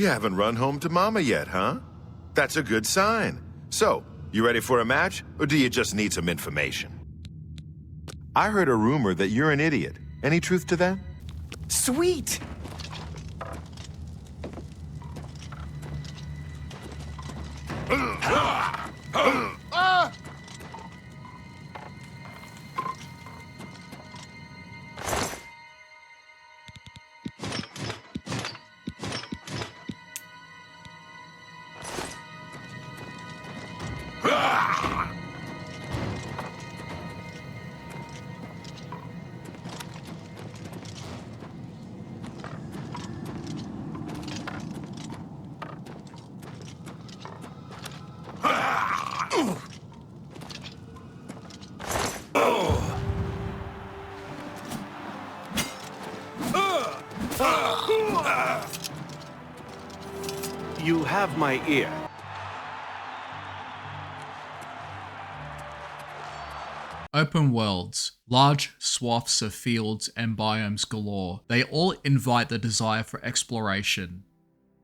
You haven't run home to Mama yet, huh? That's a good sign. So, you ready for a match, or do you just need some information? I heard a rumor that you're an idiot. Any truth to that? Sweet! You have my ear. Open worlds, large swaths of fields and biomes galore, they all invite the desire for exploration.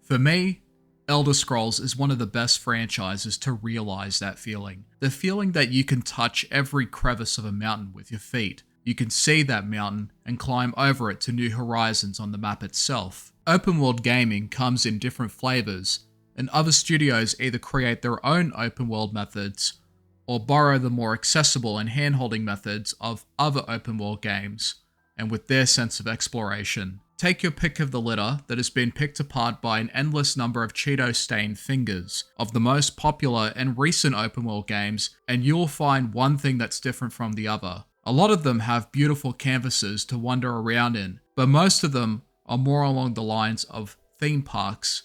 For me, Elder Scrolls is one of the best franchises to realize that feeling. The feeling that you can touch every crevice of a mountain with your feet. You can see that mountain and climb over it to new horizons on the map itself. Open world gaming comes in different flavors, and other studios either create their own open world methods or borrow the more accessible and hand-holding methods of other open world games, and with their sense of exploration. Take your pick of the litter that has been picked apart by an endless number of Cheeto-stained fingers of the most popular and recent open world games, and you'll find one thing that's different from the other. A lot of them have beautiful canvases to wander around in, but most of them are more along the lines of theme parks,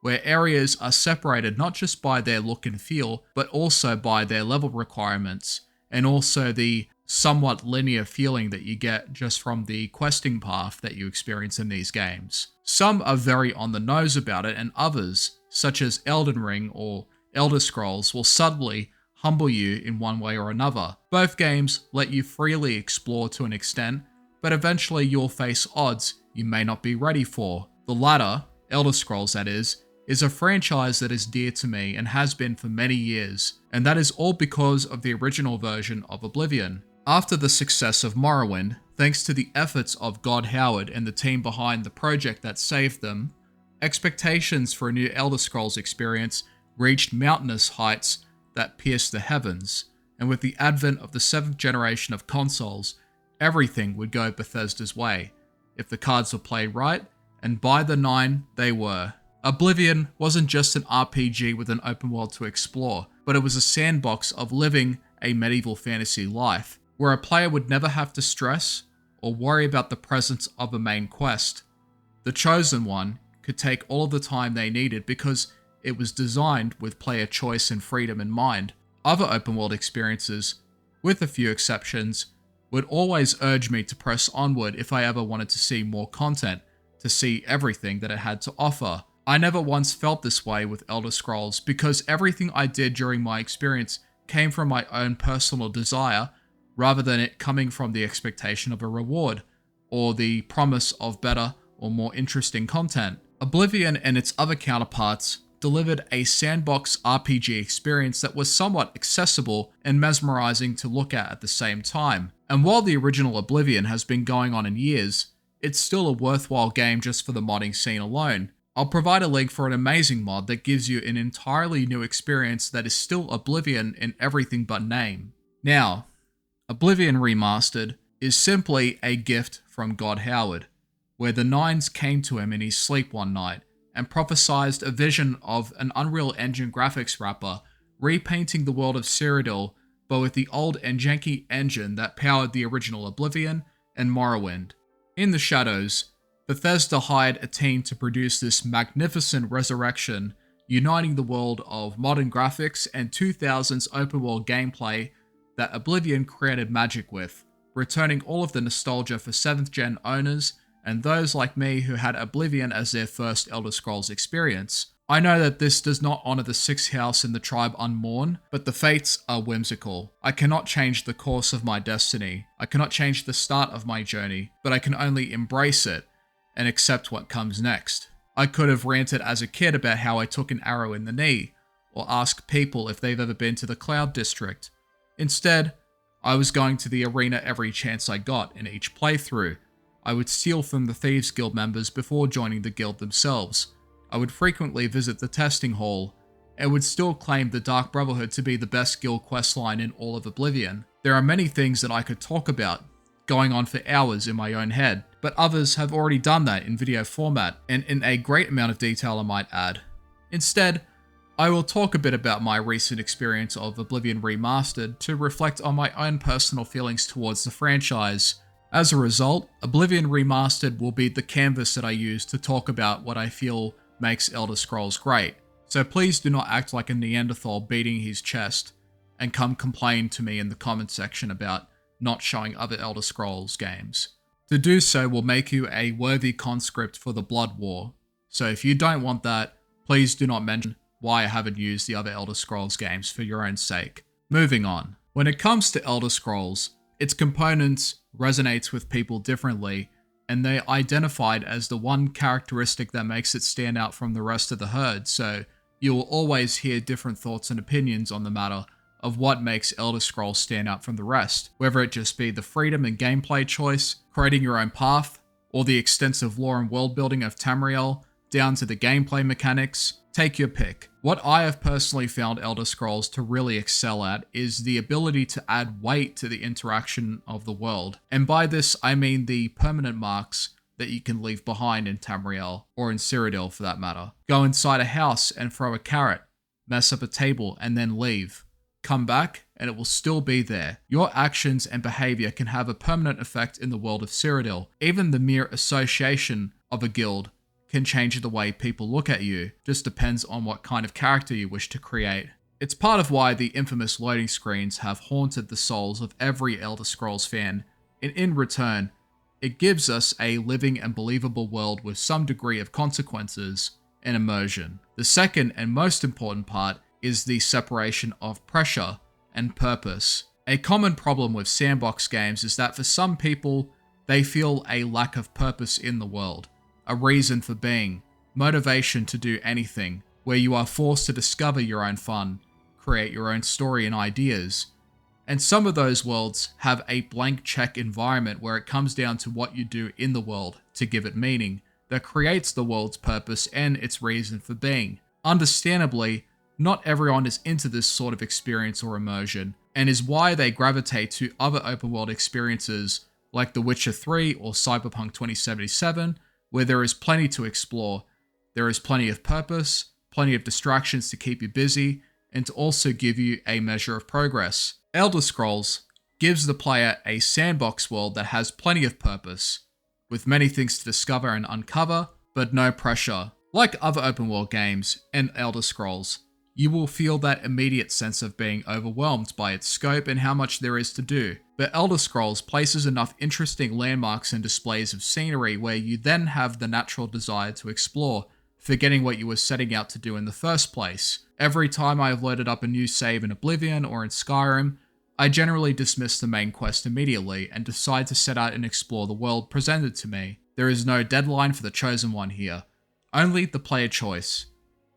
where areas are separated not just by their look and feel, but also by their level requirements, and also the somewhat linear feeling that you get just from the questing path that you experience in these games. Some are very on the nose about it, and others, such as Elden Ring or Elder Scrolls, will subtly humble you in one way or another. Both games let you freely explore to an extent, but eventually you'll face odds you may not be ready for. The latter, Elder Scrolls that is a franchise that is dear to me and has been for many years, and that is all because of the original version of Oblivion. After the success of Morrowind, thanks to the efforts of God Howard and the team behind the project that saved them, expectations for a new Elder Scrolls experience reached mountainous heights that pierced the heavens, and with the advent of the 7th generation of consoles, everything would go Bethesda's way, if the cards were played right, and by the 9 they were. Oblivion wasn't just an RPG with an open world to explore, but it was a sandbox of living a medieval fantasy life, where a player would never have to stress or worry about the presence of a main quest. The Chosen One could take all of the time they needed because it was designed with player choice and freedom in mind. Other open world experiences, with a few exceptions, would always urge me to press onward if I ever wanted to see more content, to see everything that it had to offer. I never once felt this way with Elder Scrolls because everything I did during my experience came from my own personal desire rather than it coming from the expectation of a reward or the promise of better or more interesting content. Oblivion and its other counterparts delivered a sandbox RPG experience that was somewhat accessible and mesmerizing to look at the same time. And while the original Oblivion has been going on in years, it's still a worthwhile game just for the modding scene alone. I'll provide a link for an amazing mod that gives you an entirely new experience that is still Oblivion in everything but name. Now, Oblivion Remastered is simply a gift from God Howard, where the Nines came to him in his sleep one night and prophesized a vision of an Unreal Engine graphics wrapper repainting the world of Cyrodiil, but with the old and janky engine that powered the original Oblivion and Morrowind. In the shadows, Bethesda hired a team to produce this magnificent resurrection, uniting the world of modern graphics and 2000s open world gameplay that Oblivion created magic with, returning all of the nostalgia for 7th gen owners and those like me who had Oblivion as their first Elder Scrolls experience. I know that this does not honor the 6th house in the tribe Unmourn, but the fates are whimsical. I cannot change the course of my destiny. I cannot change the start of my journey, but I can only embrace it and accept what comes next. I could have ranted as a kid about how I took an arrow in the knee, or asked people if they've ever been to the Cloud District. Instead, I was going to the arena every chance I got in each playthrough. I would steal from the Thieves Guild members before joining the guild themselves. I would frequently visit the testing hall, and would still claim the Dark Brotherhood to be the best guild questline in all of Oblivion. There are many things that I could talk about, going on for hours in my own head, but others have already done that in video format, and in a great amount of detail I might add. Instead, I will talk a bit about my recent experience of Oblivion Remastered to reflect on my own personal feelings towards the franchise. As a result, Oblivion Remastered will be the canvas that I use to talk about what I feel makes Elder Scrolls great. So please do not act like a Neanderthal beating his chest and come complain to me in the comment section about not showing other Elder Scrolls games. To do so will make you a worthy conscript for the Blood War. So if you don't want that, please do not mention why I haven't used the other Elder Scrolls games for your own sake. Moving on. When it comes to Elder Scrolls, its components resonates with people differently, and they're identified as the one characteristic that makes it stand out from the rest of the herd, so you will always hear different thoughts and opinions on the matter of what makes Elder Scrolls stand out from the rest, whether it just be the freedom and gameplay choice, creating your own path, or the extensive lore and world building of Tamriel, down to the gameplay mechanics. Take your pick. What I have personally found Elder Scrolls to really excel at is the ability to add weight to the interaction of the world. And by this, I mean the permanent marks that you can leave behind in Tamriel, or in Cyrodiil for that matter. Go inside a house and throw a carrot, mess up a table, and then leave. Come back, and it will still be there. Your actions and behavior can have a permanent effect in the world of Cyrodiil. Even the mere association of a guild can change the way people look at you. Just depends on what kind of character you wish to create. It's part of why the infamous loading screens have haunted the souls of every Elder Scrolls fan, and in return, it gives us a living and believable world with some degree of consequences and immersion. The second and most important part is the separation of pressure and purpose. A common problem with sandbox games is that for some people, they feel a lack of purpose in the world, a reason for being, motivation to do anything, where you are forced to discover your own fun, create your own story and ideas. And some of those worlds have a blank check environment where it comes down to what you do in the world to give it meaning, that creates the world's purpose and its reason for being. Understandably, not everyone is into this sort of experience or immersion, and is why they gravitate to other open world experiences like The Witcher 3 or Cyberpunk 2077, where there is plenty to explore. There is plenty of purpose, plenty of distractions to keep you busy, and to also give you a measure of progress. Elder Scrolls gives the player a sandbox world that has plenty of purpose, with many things to discover and uncover, but no pressure. Like other open world games and Elder Scrolls, you will feel that immediate sense of being overwhelmed by its scope and how much there is to do. But Elder Scrolls places enough interesting landmarks and displays of scenery where you then have the natural desire to explore, forgetting what you were setting out to do in the first place. Every time I have loaded up a new save in Oblivion or in Skyrim, I generally dismiss the main quest immediately and decide to set out and explore the world presented to me. There is no deadline for the chosen one here, only the player choice.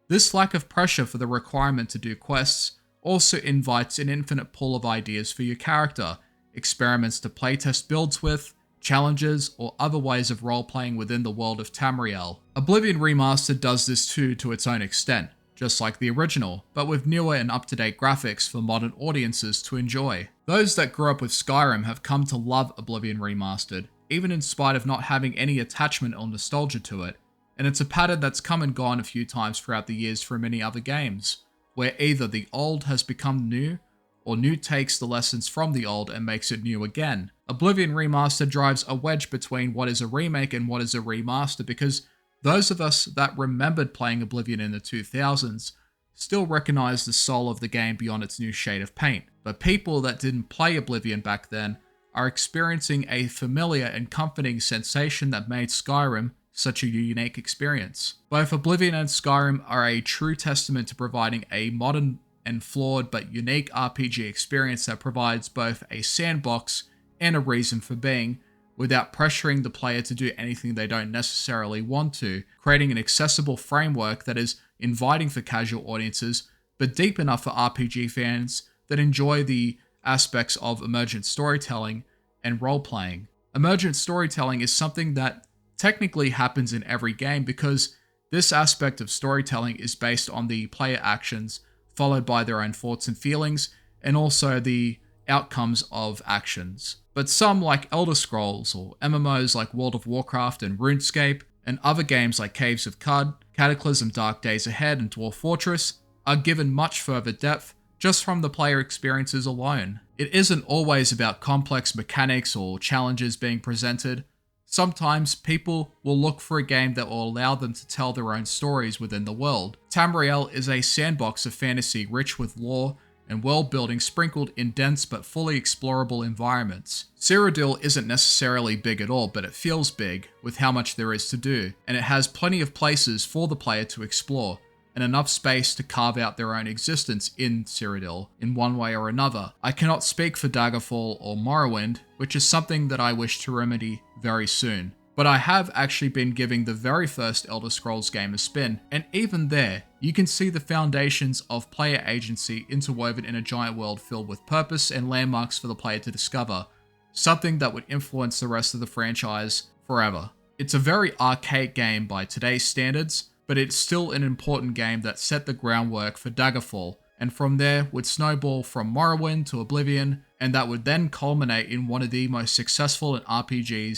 This lack of pressure for the requirement to do quests also invites an infinite pool of ideas for your character, experiments to playtest builds with, challenges, or other ways of role-playing within the world of Tamriel. Oblivion Remastered does this too to its own extent, just like the original, but with newer and up-to-date graphics for modern audiences to enjoy. Those that grew up with Skyrim have come to love Oblivion Remastered, even in spite of not having any attachment or nostalgia to it, and it's a pattern that's come and gone a few times throughout the years for many other games, where either the old has become new, or new takes the lessons from the old and makes it new again. Oblivion Remastered drives a wedge between what is a remake and what is a remaster, because those of us that remembered playing Oblivion in the 2000s still recognize the soul of the game beyond its new shade of paint. But people that didn't play Oblivion back then are experiencing a familiar and comforting sensation that made Skyrim such a unique experience. Both Oblivion and Skyrim are a true testament to providing a modern and flawed but unique RPG experience that provides both a sandbox and a reason for being, without pressuring the player to do anything they don't necessarily want to, creating an accessible framework that is inviting for casual audiences, but deep enough for RPG fans that enjoy the aspects of emergent storytelling and role-playing. Emergent storytelling is something that technically happens in every game because this aspect of storytelling is based on the player actions followed by their own thoughts and feelings, and also the outcomes of actions. But some, like Elder Scrolls, or MMOs like World of Warcraft and RuneScape, and other games like Caves of Qud, Cataclysm Dark Days Ahead, and Dwarf Fortress, are given much further depth just from the player experiences alone. It isn't always about complex mechanics or challenges being presented. Sometimes people will look for a game that will allow them to tell their own stories within the world. Tamriel is a sandbox of fantasy rich with lore and world building sprinkled in dense but fully explorable environments. Cyrodiil isn't necessarily big at all, but it feels big with how much there is to do, and it has plenty of places for the player to explore, and enough space to carve out their own existence in Cyrodiil in one way or another. I cannot speak for Daggerfall or Morrowind, which is something that I wish to remedy very soon. But I have actually been giving the very first Elder Scrolls game a spin, and even there, you can see the foundations of player agency interwoven in a giant world filled with purpose and landmarks for the player to discover, something that would influence the rest of the franchise forever. It's a very archaic game by today's standards, but it's still an important game that set the groundwork for Daggerfall, and from there would snowball from Morrowind to Oblivion, and that would then culminate in one of the most successful iconic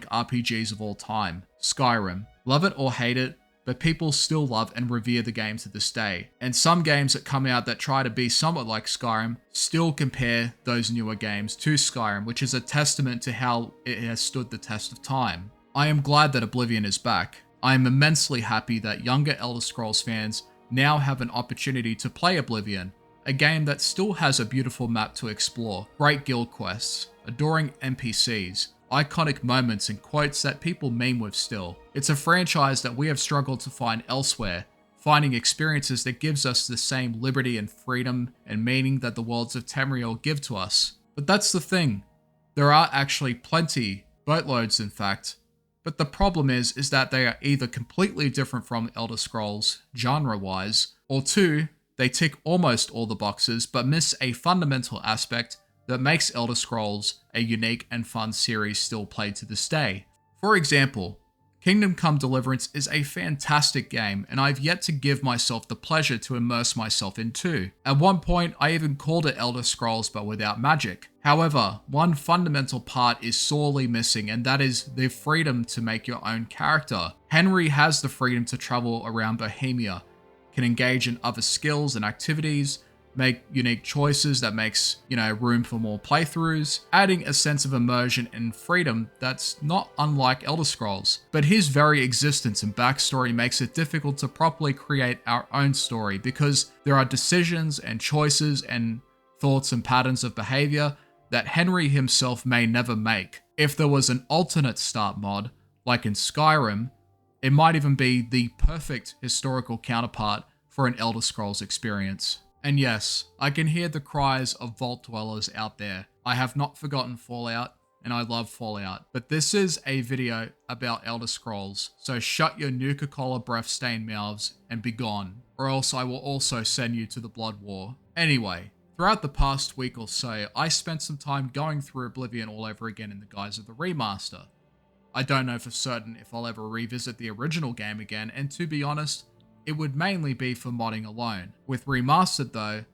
RPGs of all time, Skyrim. Love it or hate it, but people still love and revere the game to this day. And some games that come out that try to be somewhat like Skyrim still compare those newer games to Skyrim, which is a testament to how it has stood the test of time. I am glad that Oblivion is back. I am immensely happy that younger Elder Scrolls fans now have an opportunity to play Oblivion, a game that still has a beautiful map to explore, great guild quests, adoring NPCs, iconic moments and quotes that people meme with still. It's a franchise that we have struggled to find elsewhere, finding experiences that gives us the same liberty and freedom and meaning that the worlds of Tamriel give to us. But that's the thing. There are actually plenty, boatloads in fact, but the problem is that they are either completely different from Elder Scrolls, genre-wise, or two, they tick almost all the boxes but miss a fundamental aspect that makes Elder Scrolls a unique and fun series still played to this day. For example, Kingdom Come Deliverance is a fantastic game, and I've yet to give myself the pleasure to immerse myself in too. At one point, I even called it Elder Scrolls but without magic. However, one fundamental part is sorely missing, and that is the freedom to make your own character. Henry has the freedom to travel around Bohemia, can engage in other skills and activities, make unique choices that makes, room for more playthroughs, adding a sense of immersion and freedom that's not unlike Elder Scrolls. But his very existence and backstory makes it difficult to properly create our own story because there are decisions and choices and thoughts and patterns of behavior that Henry himself may never make. If there was an alternate start mod, like in Skyrim, it might even be the perfect historical counterpart for an Elder Scrolls experience. And yes, I can hear the cries of Vault Dwellers out there. I have not forgotten Fallout, and I love Fallout. But this is a video about Elder Scrolls, so shut your Nuka-Cola breath-stained mouths and be gone, or else I will also send you to the Blood War. Anyway, throughout the past week or so, I spent some time going through Oblivion all over again in the guise of the remaster. I don't know for certain if I'll ever revisit the original game again, and to be honest, it would mainly be for modding alone. With Remastered though,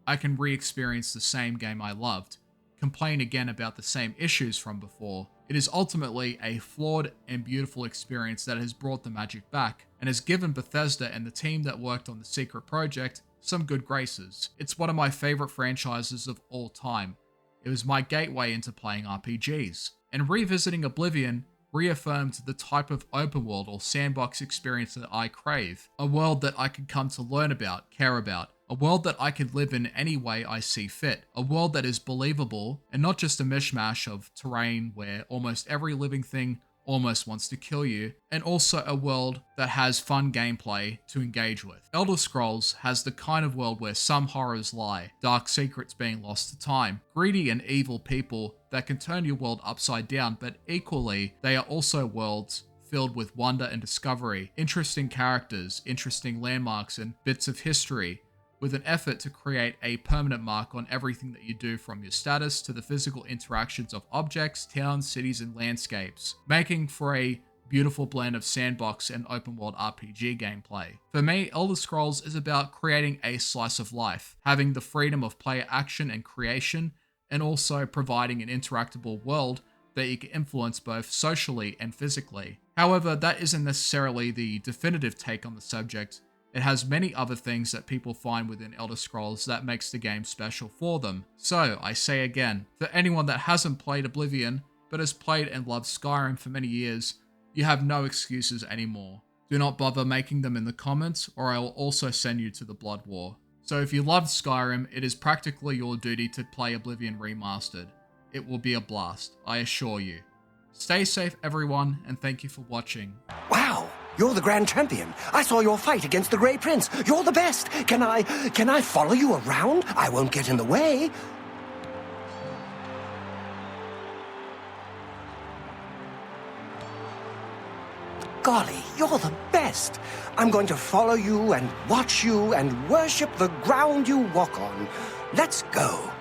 I can re-experience the same game I loved, complain again about the same issues from before. It is ultimately a flawed and beautiful experience that has brought the magic back, and has given Bethesda and the team that worked on the secret project some good graces. It's one of my favorite franchises of all time. It was my gateway into playing RPGs. And revisiting Oblivion reaffirmed the type of open world or sandbox experience that I crave. A world that I could come to learn about, care about. A world that I could live in any way I see fit. A world that is believable and not just a mishmash of terrain where almost every living thing almost wants to kill you, and also a world that has fun gameplay to engage with. Elder Scrolls has the kind of world where some horrors lie, dark secrets being lost to time, greedy and evil people that can turn your world upside down, but equally, they are also worlds filled with wonder and discovery, interesting characters, interesting landmarks, and bits of history, with an effort to create a permanent mark on everything that you do, from your status to the physical interactions of objects, towns, cities, and landscapes, making for a beautiful blend of sandbox and open world RPG gameplay. For me, Elder Scrolls is about creating a slice of life, having the freedom of player action and creation, and also providing an interactable world that you can influence both socially and physically. However, that isn't necessarily the definitive take on the subject. It has many other things that people find within Elder Scrolls that makes the game special for them. So, I say again, for anyone that hasn't played Oblivion, but has played and loved Skyrim for many years, you have no excuses anymore. Do not bother making them in the comments, or I will also send you to the Blood War. So if you loved Skyrim, it is practically your duty to play Oblivion Remastered. It will be a blast, I assure you. Stay safe everyone, and thank you for watching. Wow, you're the Grand Champion. I saw your fight against the Grey Prince. You're the best. Can I follow you around? I won't get in the way. Golly, you're the best. I'm going to follow you and watch you and worship the ground you walk on. Let's go.